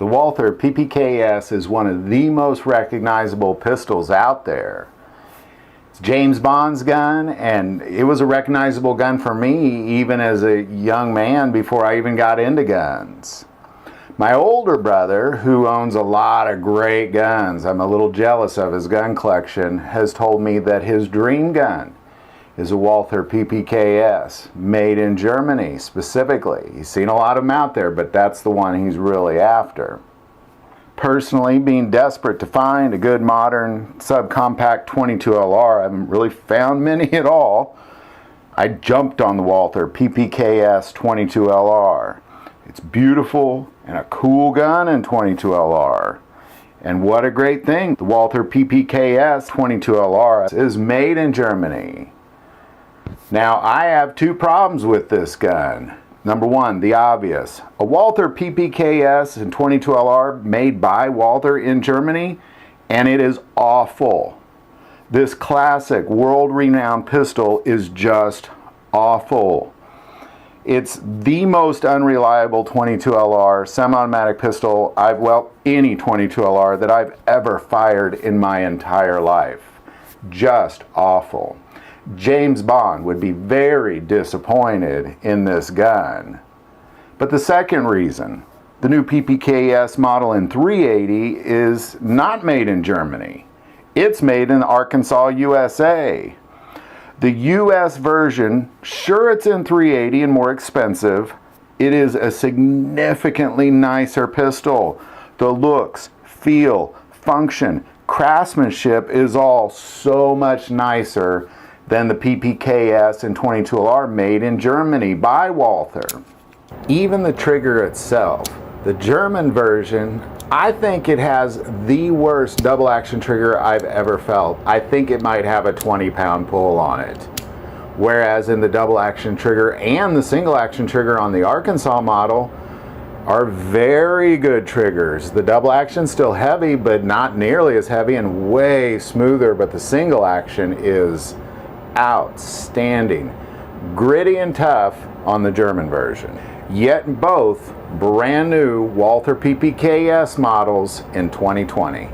The Walther PPKS is one of the most recognizable pistols out there. It's James Bond's gun, and it was a recognizable gun for me even as a young man before I even got into guns. My older brother, who owns a lot of great guns, I'm a little jealous of his gun collection, has told me that his dream gun is a Walther PPKS, made in Germany specifically. He's seen a lot of them out there, but that's the one he's really after. Personally, being desperate to find a good modern subcompact 22LR, I haven't really found many at all. I jumped on the Walther PPKS 22LR. It's beautiful and a cool gun in 22LR. And what a great thing, the Walther PPKS 22LR is made in Germany. Now, I have two problems with this gun. Number one, the obvious. A Walther PPKS and 22LR made by Walther in Germany, and it is awful. This classic, world-renowned pistol is just awful. It's the most unreliable 22LR semi-automatic pistol any 22LR that I've ever fired in my entire life. Just awful. James Bond would be very disappointed in this gun. But the second reason, the new PPKS model in 380 is not made in Germany. It's made in Arkansas, USA. The US version, sure, it's in 380 and more expensive. It is a significantly nicer pistol. The looks, feel, function, craftsmanship is all so much nicer than the PPKS and 22LR made in Germany by Walther. Even the trigger itself, the German version, I think it has the worst double action trigger I've ever felt. I think it might have a 20-pound pull on it. Whereas in the double action trigger and the single action trigger on the Arkansas model are very good triggers. The double action's still heavy, but not nearly as heavy and way smoother, but the single action is outstanding. Gritty and tough on the German version. Yet both brand new Walther PPKS models in 2020.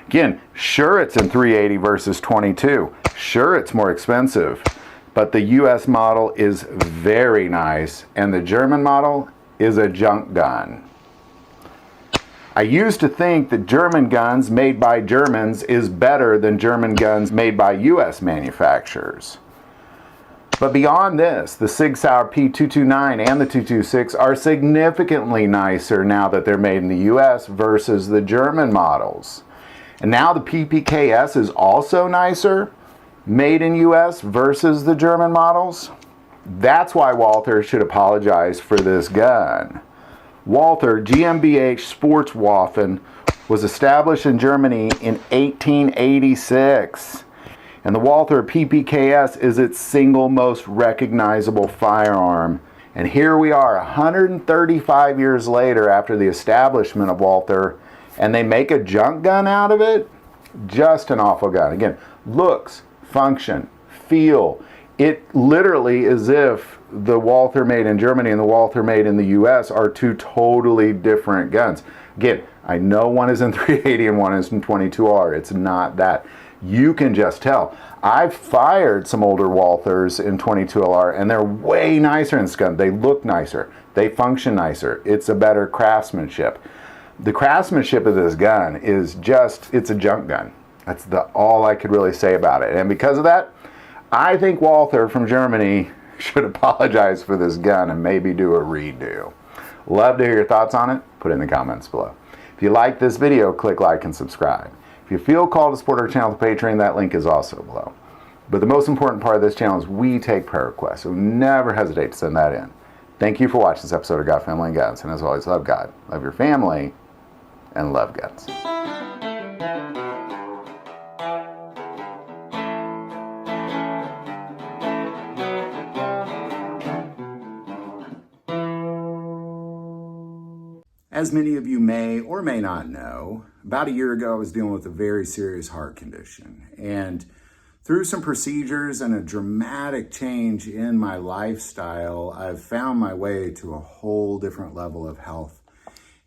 Again, sure, it's in 380 versus 22. Sure, it's more expensive, but the US model is very nice and the German model is a junk gun. I used to think that German guns made by Germans is better than German guns made by US manufacturers. But beyond this, the Sig Sauer P229 and the 226 are significantly nicer now that they're made in the US versus the German models. And now the PPKS is also nicer, made in US versus the German models. That's why Walther should apologize for this gun. Walther GmbH Sportswaffen was established in Germany in 1886, and the Walther PPKS is its single most recognizable firearm. And here we are 135 years later after the establishment of Walther, and they make a junk gun out of it? Just an awful gun. Again, looks, function, feel. It literally is if the Walther made in Germany and the Walther made in the US are two totally different guns. Again, I know one is in 380 and one is in 22R. It's not that. You can just tell. I've fired some older Walthers in 22LR and they're way nicer in this gun. They look nicer. They function nicer. It's a better craftsmanship. The craftsmanship of this gun is just, it's a junk gun. That's all I could really say about it. And because of that, I think Walther from Germany should apologize for this gun and maybe do a redo. Love to hear your thoughts on it. Put it in the comments below. If you like this video, click like and subscribe. If you feel called to support our channel with Patreon, that link is also below. But the most important part of this channel is we take prayer requests, so never hesitate to send that in. Thank you for watching this episode of God, Family, and Guns. And as always, love God, love your family, and love guns. As many of you may or may not know, about a year ago I was dealing with a very serious heart condition. And through some procedures and a dramatic change in my lifestyle, I've found my way to a whole different level of health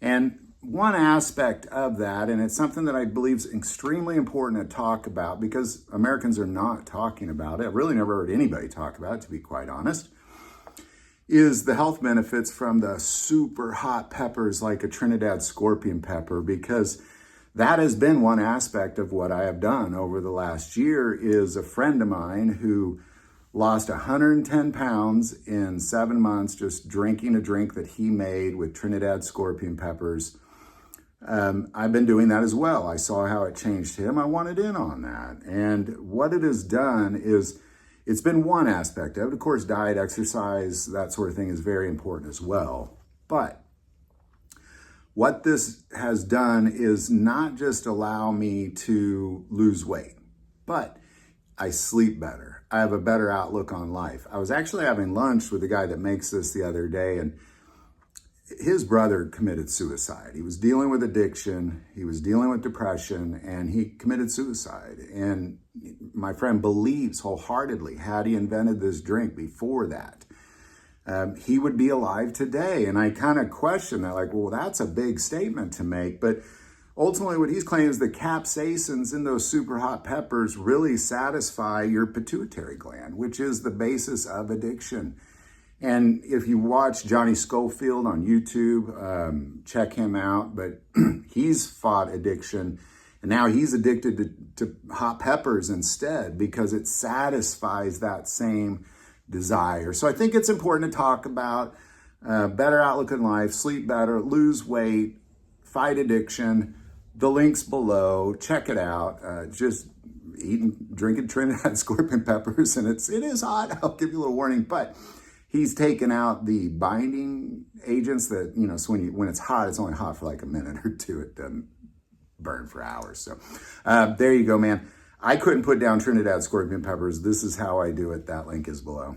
And one aspect of that, and it's something that I believe is extremely important to talk about because Americans are not talking about it. I've really never heard anybody talk about it, to be quite honest, is the health benefits from the super hot peppers like a Trinidad scorpion pepper, because that has been one aspect of what I have done over the last year. Is a friend of mine who lost 110 pounds in 7 months just drinking a drink that he made with Trinidad scorpion peppers. I've been doing that as well. I saw how it changed him. I wanted in on that. And what it has done is, it's been one aspect of it. Of course, diet, exercise, that sort of thing is very important as well. But what this has done is not just allow me to lose weight, but I sleep better. I have a better outlook on life. I was actually having lunch with the guy that makes this the other day, and his brother committed suicide. He was dealing with addiction, he was dealing with depression, and he committed suicide. And my friend believes wholeheartedly, had he invented this drink before that, he would be alive today. And I kind of question that, like, well, that's a big statement to make. But ultimately what he's claiming is the capsaicins in those super hot peppers really satisfy your pituitary gland, which is the basis of addiction. And if you watch Johnny Schofield on YouTube, check him out. But he's fought addiction, and now he's addicted to hot peppers instead because it satisfies that same desire. So I think it's important to talk about better outlook in life, sleep better, lose weight, fight addiction. The link's below. Check it out. Just drinking Trinidad scorpion peppers, and it is hot. I'll give you a little warning, but he's taken out the binding agents that, so when it's hot, it's only hot for like a minute or two. It doesn't burn for hours. So there you go, man. I couldn't put down Trinidad scorpion peppers. This is how I do it. That link is below.